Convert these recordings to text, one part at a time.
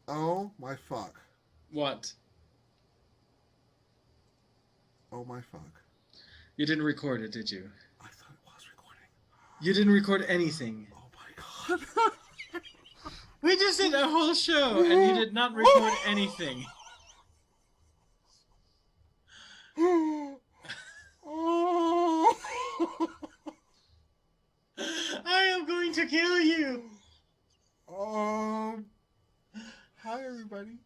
Oh my fuck. What? Oh my fuck. You didn't record it, did you? I thought it was recording. You didn't record anything. Oh my We just did a whole show and you god. did not record anything. Oh. I am going to kill you. um. Hi everybody.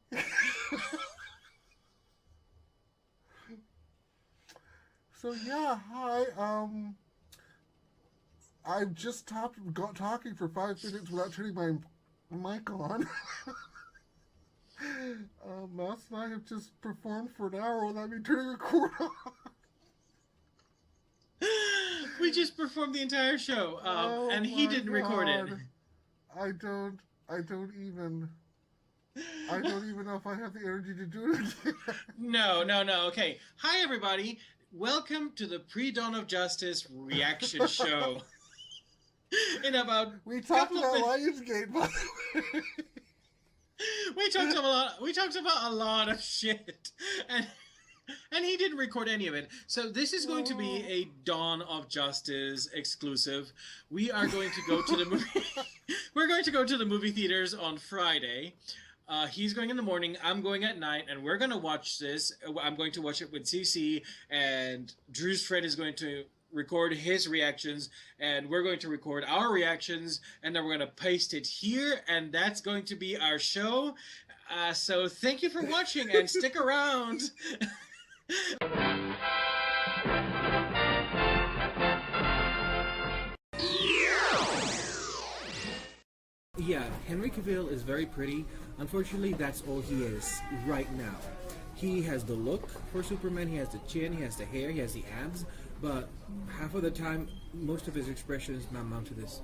So yeah, hi. I've just got talking for 5 minutes without turning my mic on. Mouse and I have just performed for an hour without me turning record on. We just performed the entire show, Oh and he my didn't record it. god. I don't. I don't even. I don't even know if I have the energy to do it again. No, no, no. Okay. Hi, everybody. Welcome to the Pre-Dawn of Justice reaction show. In about We a talked couple of about minutes, Lionsgate, by the way. we talked about a lot. We talked about a lot of shit, and he didn't record any of it. So this is going to be Oh. a Dawn of Justice exclusive. We are going to go to the movie. We're going to go to the movie theaters on Friday. He's going in the morning. I'm going at night, and we're gonna watch this. I'm going to watch it with CC, and Drew's friend is going to record his reactions, and we're going to record our reactions, and then we're gonna paste it here, and that's going to be our show. So thank you for watching, and stick around. Yeah, Henry Cavill is very pretty. Unfortunately, that's all he is right now. He has the look for Superman, he has the chin, he has the hair, he has the abs, but half of the time, most of his expressions amount to this.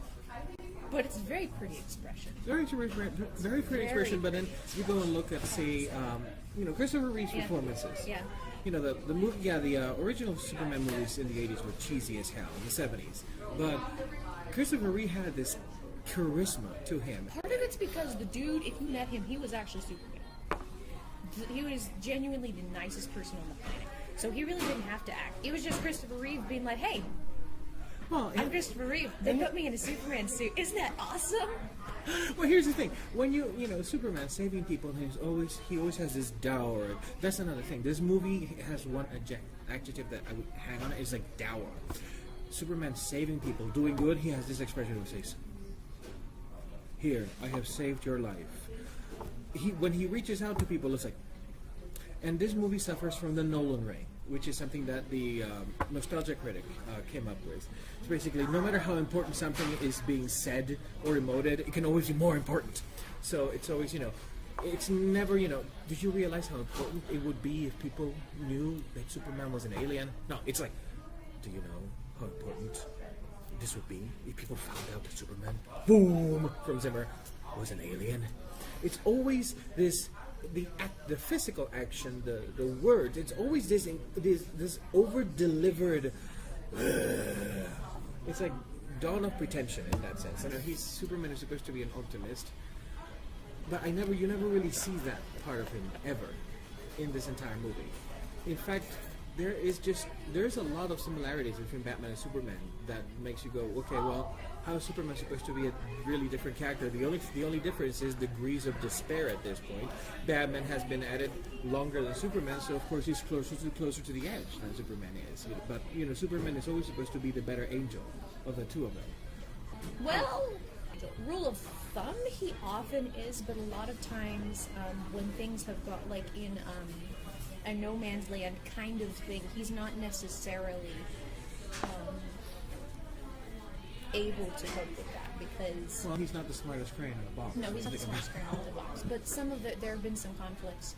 But it's a very pretty expression. Very pretty expression, but then you go and look at, say, Christopher Reeve's performances. Yeah. You know, the movie, the original Superman movies in the 80s were cheesy as hell, in the 70s. But Christopher Reeve had this charisma to him. Part of it's because the dude, if you met him, he was actually Superman. He was genuinely the nicest person on the planet. So he really didn't have to act. It was just Christopher Reeve being like, hey, Well, I'm Christopher Reeve. They put me in a Superman suit. Isn't that awesome? well, here's the thing: when Superman saving people, he always has this dour. That's another thing. This movie has one adjective that I would hang on. It's like dour. Superman saving people, doing good. He has this expression that says, "Here, I have saved your life." When he reaches out to people, it's like, and this movie suffers from the Nolan ray, which is something that the nostalgia critic came up with. It's basically, no matter how important something is being said or emoted, it can always be more important. So it's always, it's never, did you realize how important it would be if people knew that Superman was an alien? No, it's like, do you know how important this would be if people found out that Superman, boom, from Zimmer, was an alien? It's always this, the physical action, the words. It's always this over delivered. It's like dawn of pretension in that sense. Superman is supposed to be an optimist, but you never really see that part of him ever in this entire movie. In fact, there's a lot of similarities between Batman and Superman that makes you go, okay, well, how is Superman supposed to be a really different character? The only difference is degrees of despair at this point. Batman has been at it longer than Superman, so of course he's closer to the edge than Superman is. But Superman is always supposed to be the better angel of the two of them. Well, rule of thumb, he often is, but a lot of times when things have got like in a no man's land kind of thing, he's not necessarily able to cope with that because Well, he's not the smartest crayon in the box. no, he's not the smartest guy out of the box. But some of there have been some conflicts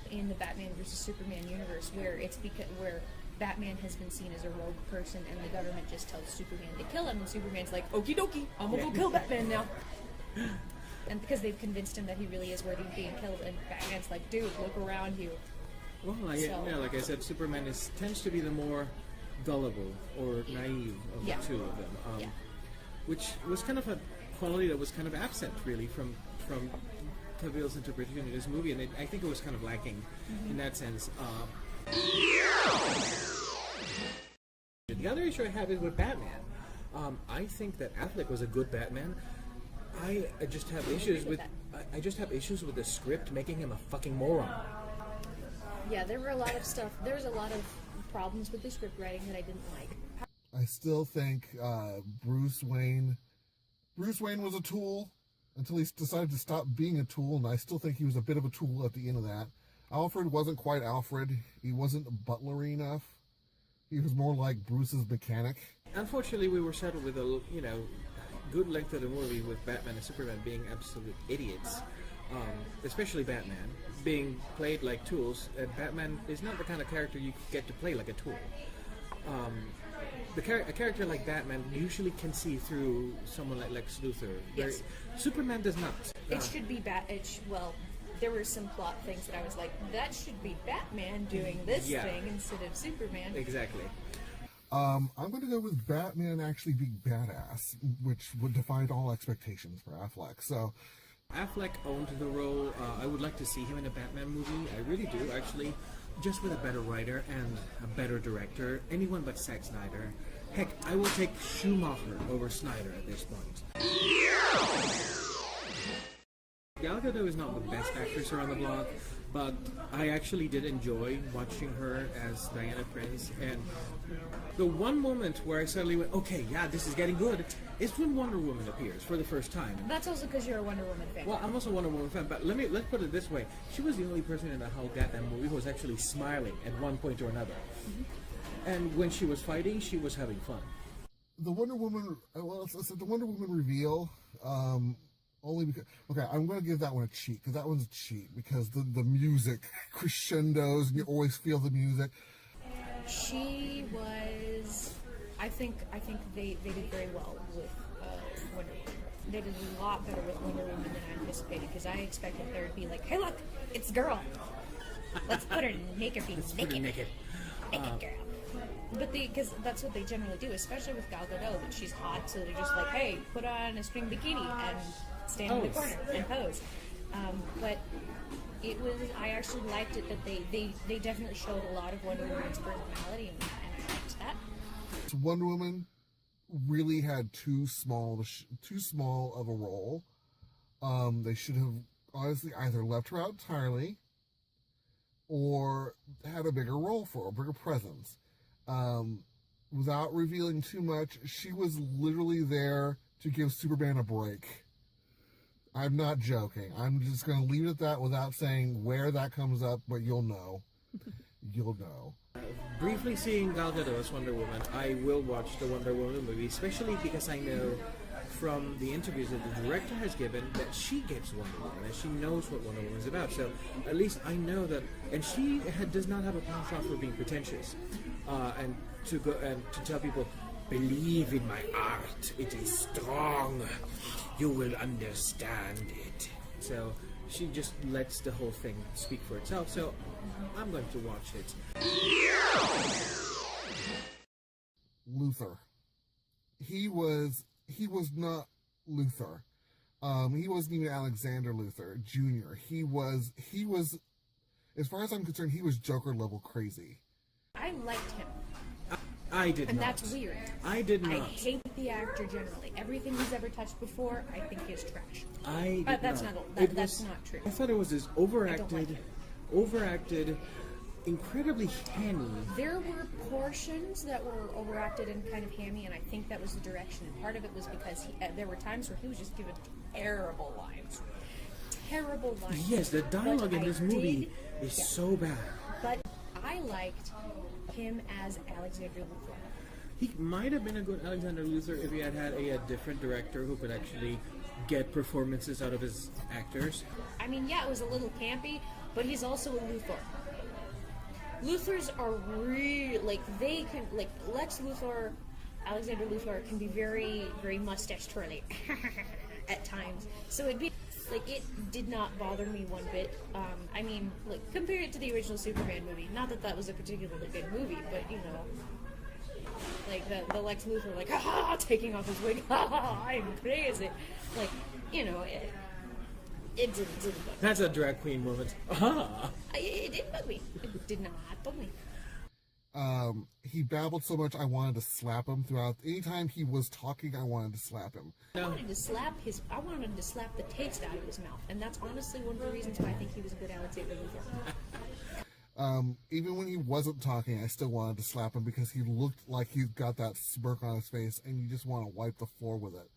in the Batman versus Superman universe where it's where Batman has been seen as a rogue person and the government just tells Superman to kill him, and Superman's like, okie dokie, I'm gonna go kill Batman now. And because they've convinced him that he really is worthy of being killed, and Batman's like, dude, look around you. Well, like I said, Superman tends to be the more gullible or naive of the two of them, which was kind of a quality that was kind of absent, really, from Cavill's interpretation in this movie, and I think it was kind of lacking in that sense. The other issue I have is with Batman. I think that Affleck was a good Batman. I just have issues with. I just have issues with the script making him a fucking moron. Yeah, there were a lot of stuff. There was a lot of problems with the script writing that I didn't like. I still think Bruce Wayne was a tool until he decided to stop being a tool, and I still think he was a bit of a tool at the end of that. Alfred wasn't quite Alfred. He wasn't butlery enough. He was more like Bruce's mechanic. Unfortunately, we were saddled with a good length of the movie with Batman and Superman being absolute idiots. Especially Batman being played like tools, and Batman is not the kind of character you get to play like a tool. A character like Batman usually can see through someone like Lex Luthor. Yes. Superman does not. It should be well, there were some plot things that I was like, that should be Batman doing this thing instead of Superman. Exactly. I'm going to go with Batman actually being badass, which would defy all expectations for Affleck. So, Affleck owned the role. I would like to see him in a Batman movie. I really do, actually. Just with a better writer and a better director. Anyone but Zack Snyder. Heck, I will take Schumacher over Snyder at this point. Gal Gadot is not the best actress around the block, but I actually did enjoy watching her as Diana Prince. And the one moment where I suddenly went, okay, yeah, this is getting good, is when Wonder Woman appears for the first time. That's also because you're a Wonder Woman fan. Well, I'm also a Wonder Woman fan, but let's put it this way. She was the only person in the whole goddamn movie who was actually smiling at one point or another. And when she was fighting, she was having fun. The Wonder Woman, the Wonder Woman reveal, only because, okay, I'm going to give that one a cheat, because that one's a cheat, because the music crescendos, and you always feel the music. She was, I think they did very well with Wonder Woman. They did a lot better with Wonder Woman than I anticipated, because I expected there to be like, hey look, it's a girl. Let's put her naked, naked girl. But because that's what they generally do, especially with Gal Gadot, that she's hot, so they're just like, hey, put on a string bikini and stand in the corner and pose. But it was, I actually liked it that they definitely showed a lot of Wonder Woman's personality, and I liked that. So Wonder Woman really had too small of a role. They should have honestly either left her out entirely or had a bigger role for her, a bigger presence. Without revealing too much, she was literally there to give Superman a break. I'm not joking. I'm just going to leave it at that without saying where that comes up, but you'll know. You'll know. Briefly seeing Gal Gadot as Wonder Woman, I will watch the Wonder Woman movie, especially because I know from the interviews that the director has given that she gets Wonder Woman and she knows what Wonder Woman is about. So at least I know that, and she does not have a penchant for being pretentious, and to go and to tell people, believe in my art, it is strong, you will understand it. So she just lets the whole thing speak for itself. So I'm going to watch it. Luthor. He was not Luthor. He wasn't even Alexander Luthor Jr. He was, as far as I'm concerned, he was Joker level crazy. I liked him. I did and not. And that's weird. I did not. I hate the actor generally. Everything he's ever touched before, I think is trash. That's not true. I thought it was this overacted, incredibly hammy. There were portions that were overacted and kind of hammy, and I think that was the direction. And part of it was because there were times where he was just given terrible lines. Terrible lines. Yes, the dialogue in this movie is so bad. But I liked him as Alexander Luthor. He might have been a good Alexander Luthor if he had had a different director who could actually get performances out of his actors. I mean, yeah, it was a little campy, but he's also a Luthor. Luthors are really, they can, Lex Luthor, Alexander Luthor can be very, very mustache twirly at times. So it did not bother me one bit. I mean, compare it to the original Superman movie. Not that that was a particularly good movie, but, the Lex Luthor, taking off his wig, I'm crazy. It didn't bug me. That's a drag queen moment. Ah. It didn't bug me. It did not bug me. He babbled so much I wanted to slap him throughout. Anytime he was talking, I wanted to slap him. I wanted to slap the taste out of his mouth, and that's honestly one of the reasons why I think he was a good Alexander Luthor. Even when he wasn't talking, I still wanted to slap him because he looked like he's got that smirk on his face, and you just want to wipe the floor with it.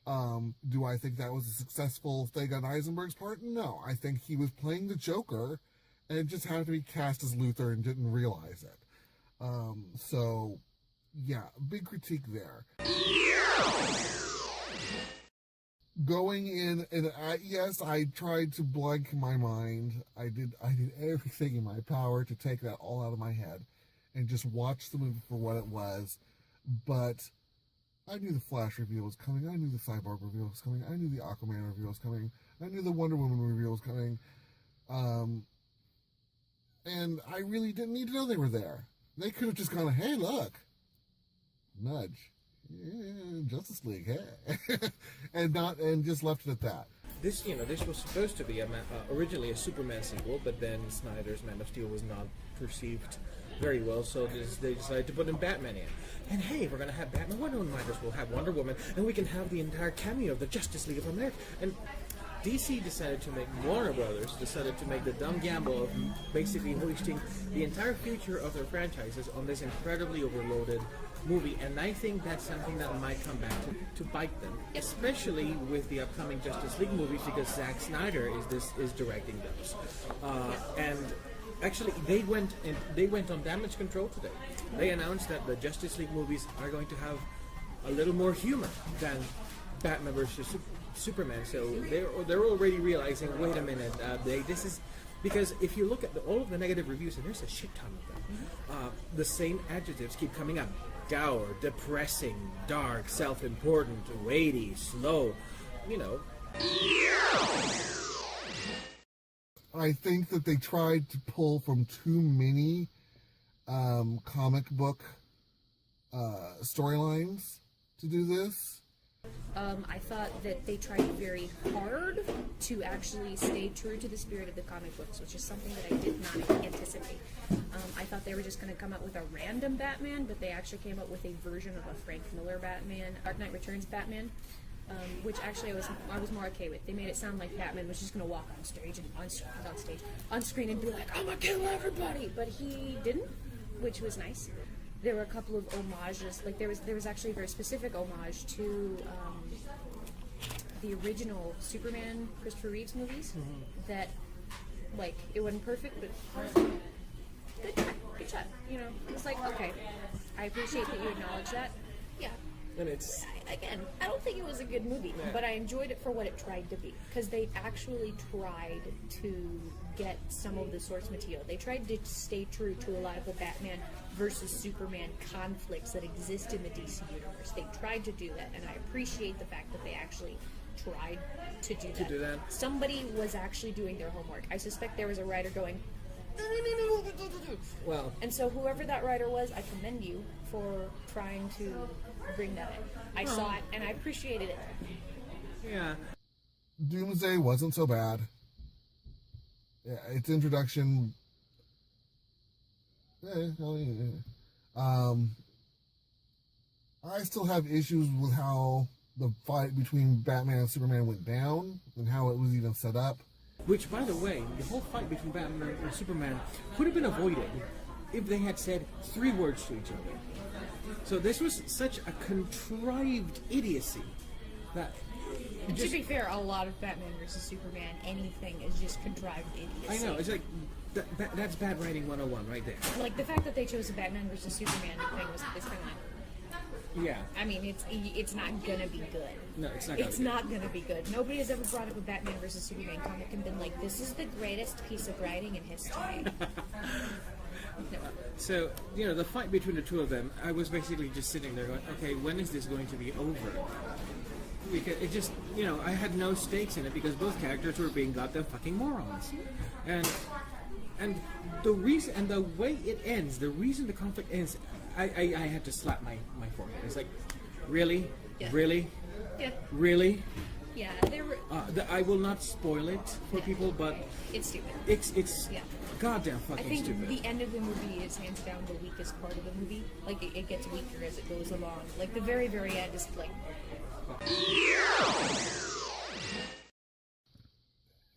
Do I think that was a successful thing on Eisenberg's part? No. I think he was playing the Joker, and it just happened to be cast as Luthor and didn't realize it. So, yeah, big critique there. Going in, and yes, I tried to blank my mind. I did everything in my power to take that all out of my head and just watch the movie for what it was. But I knew the Flash reveal was coming. I knew the Cyborg reveal was coming. I knew the Aquaman reveal was coming. I knew the Wonder Woman reveal was coming. And I really didn't need to know they were there. They could have just gone, hey, look, nudge, yeah, Justice League, hey, and just left it at that. This was supposed to be originally a Superman sequel, but then Snyder's Man of Steel was not perceived very well, so they decided to put in Batman in. And hey, we're gonna have Batman. Why don't might as well have Wonder Woman, and we can have the entire cameo of the Justice League of America. And DC decided to make, Warner Brothers decided to make the dumb gamble of basically hoisting the entire future of their franchises on this incredibly overloaded movie, and I think that's something that might come back to bite them, especially with the upcoming Justice League movies, because Zack Snyder is directing those. And actually, they went on damage control today. They announced that the Justice League movies are going to have a little more humor than Batman versus Superman, so they're already realizing, wait a minute, this is because if you look at all of the negative reviews, and there's a shit ton of them, the same adjectives keep coming up: dour, depressing, dark, self-important, weighty, slow. I think that they tried to pull from too many comic book storylines to do this. I thought that they tried very hard to actually stay true to the spirit of the comic books, which is something that I did not anticipate. I thought they were just going to come up with a random Batman, but they actually came up with a version of a Frank Miller Batman, Dark Knight Returns Batman, which actually I was more okay with. They made it sound like Batman was just going to walk on stage and on screen and be like, "I'm gonna kill everybody," but he didn't, which was nice. There were a couple of homages, like there was actually a very specific homage to the original Superman Christopher Reeves movies. That, like, it wasn't perfect, but good shot. It's like, okay, I appreciate that you acknowledge that. Yeah. And it's Again, I don't think it was a good movie, but I enjoyed it for what it tried to be, because they actually tried to get some of the source material. They tried to stay true to a lot of the Batman versus Superman conflicts that exist in the DC universe. They tried to do that, and I appreciate the fact that they actually tried to do that. Somebody was actually doing their homework. I suspect there was a writer going, well, and so whoever that writer was, I commend you for trying to bring that in. I saw it, and I appreciated it. Yeah. Doomsday wasn't so bad. Yeah, its introduction. I still have issues with how the fight between Batman and Superman went down and how it was even set up. Which, by the way, the whole fight between Batman and Superman could have been avoided if they had said 3 words to each other. So this was such a contrived idiocy that... To be fair, a lot of Batman versus Superman, anything is just contrived idiocy. I know, it's like, that's bad writing 101 right there. Like, the fact that they chose a Batman versus Superman thing is kind of like... Yeah. I mean, it's not gonna be good. No, it's not gonna It's be not gonna be good. Nobody has ever brought up a Batman versus Superman comic and been like, this is the greatest piece of writing in history. No. So, the fight between the two of them, I was basically just sitting there going, okay, when is this going to be over? Because it just, I had no stakes in it because both characters were being goddamn fucking morons. And the reason, and the way it ends, the reason the conflict ends, I had to slap my forehead. It's like, really? Yeah. Really? Yeah. Really? Yeah, they were. I will not spoil it for people, but It's stupid. it's Yeah. goddamn I fucking think stupid. the end of the movie is hands down the weakest part of the movie. Like it gets weaker as it goes along. Like the very end is like.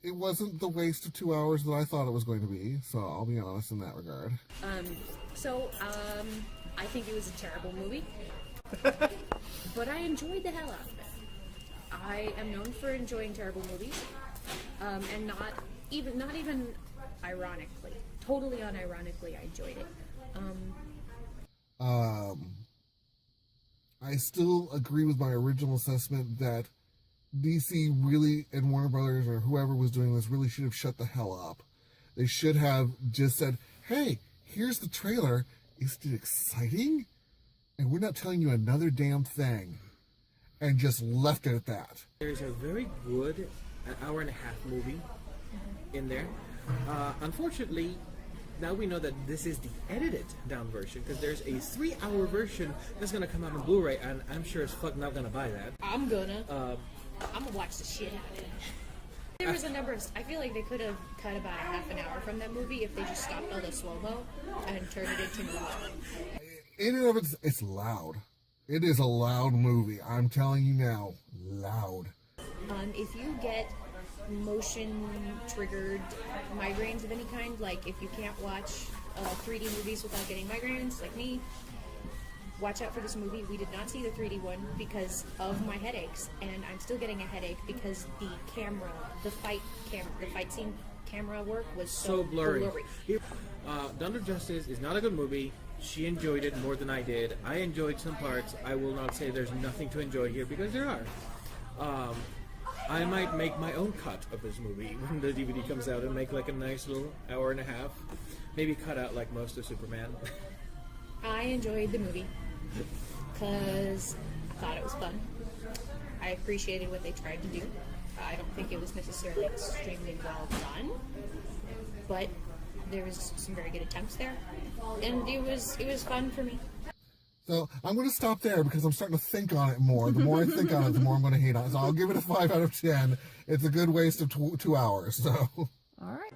It wasn't the waste of 2 hours that I thought it was going to be, so I'll be honest in that regard. I think it was a terrible movie, but I enjoyed the hell out of it. I am known for enjoying terrible movies, and not even ironically, totally unironically, I enjoyed it. I still agree with my original assessment that DC really, and Warner Brothers or whoever was doing this, really should have shut the hell up. They should have just said, hey, here's the trailer. Isn't it exciting? And we're not telling you another damn thing. And just left it at that. There's a very good an hour and a half movie in there. Unfortunately, now we know that this is the edited down version, because there's a 3-hour version that's gonna come out on Blu-ray, and I'm sure as fuck not gonna buy that. I'm gonna watch the shit out of it. There was a number of. I feel like they could have cut about a half an hour from that movie if they just stopped all the slow-mo and turned it into movie. In and of it's loud. It is a loud movie. I'm telling you now, loud. If you get motion-triggered migraines of any kind, like if you can't watch 3D movies without getting migraines, like me, watch out for this movie. We did not see the 3D one because of my headaches, and I'm still getting a headache because the fight scene camera work was so blurry. Dawn of Justice is not a good movie. She enjoyed it more than I did. I enjoyed some parts. I will not say there's nothing to enjoy here, because there are. I might make my own cut of this movie when the DVD comes out and make like a nice little hour and a half. Maybe cut out like most of Superman. I enjoyed the movie because I thought it was fun. I appreciated what they tried to do. I don't think it was necessarily extremely well done, but there was some very good attempts there, and it was fun for me. So I'm going to stop there because I'm starting to think on it more. The more I think on it, the more I'm going to hate on it. So I'll give it a 5 out of 10. It's a good waste of 2 hours. So. All right.